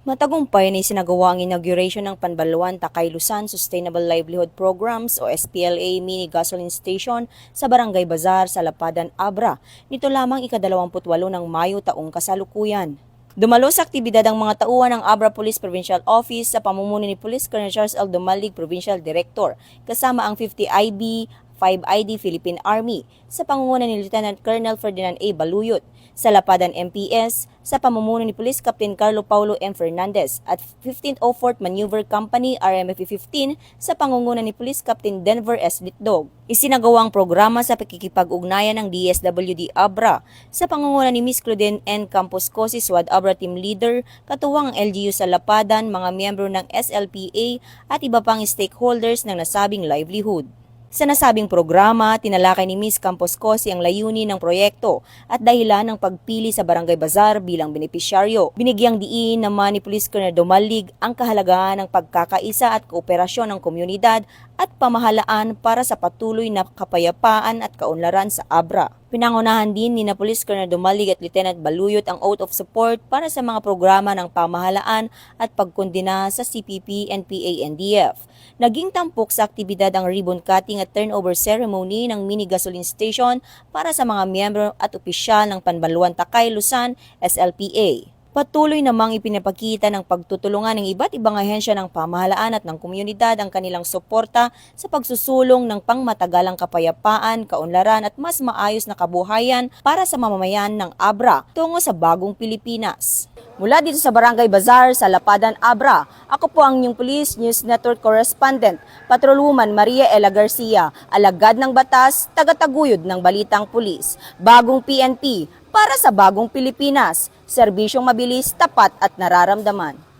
Matagumpay na isinagawa ang inauguration ng Panbaluan Takay Luzon Sustainable Livelihood Programs o SPLA Mini Gasoline Station sa Barangay Bazar sa Lapadan, Abra. Nito lamang ika-28 ng Mayo taong kasalukuyan. Dumalo sa aktibidad ang mga tauhan ng Abra Police Provincial Office sa pamumuno ni Police Colonel Charles L. Dumalig, Provincial Director, kasama ang 50 IB, 5 ID Philippine Army, sa pangunguna ni Lieutenant Colonel Ferdinand A. Baluyot, sa Lapadan MPS, sa pamumuno ni Police Captain Carlo Paulo M. Fernandez at 15th 04th Maneuver Company RMF-15 sa pangunguna ni Police Captain Denver S. Litdog. Isinagawa ang programa sa pakikipag-ugnayan ng DSWD Abra sa pangunguna ni Ms. Claudine N. Campos Cosi, SWAT Abra Team Leader, katuwang ang LGU sa Lapadan, mga miyembro ng SLPA at iba pang stakeholders ng nasabing livelihood. Sa nasabing programa, tinalakay ni Ms. Campos Cosi ang layunin ng proyekto at dahilan ng pagpili sa Barangay Bazar bilang benepisyaryo. Binigyang diin naman ni Police Colonel Dumalig ang kahalagahan ng pagkakaisa at kooperasyon ng komunidad at pamahalaan para sa patuloy na kapayapaan at kaunlaran sa Abra. Pinangunahan din ni Police Colonel Dumalig at Lieutenant Baluyot ang oath of support para sa mga programa ng pamahalaan at pagkondena sa CPP, NPA, NDF. Naging tampok sa aktibidad ang ribbon cutting at turnover ceremony ng mini gasoline station para sa mga miyembro at opisyal ng Panbaluan Takay Luzon, SLPA. Patuloy namang ipinapakita ng pagtutulungan ng iba't ibang ahensya ng pamahalaan at ng komunidad ang kanilang suporta sa pagsusulong ng pangmatagalang kapayapaan, kaunlaran at mas maayos na kabuhayan para sa mamamayan ng Abra tungo sa bagong Pilipinas. Mula dito sa Barangay Bazar sa Lapadan, Abra, ako po ang inyong Police News Network Correspondent, Patrolwoman Maria Ella Garcia, alagad ng batas, tagataguyod ng balitang pulis. Bagong PNP para sa bagong Pilipinas, serbisyong mabilis, tapat at nararamdaman.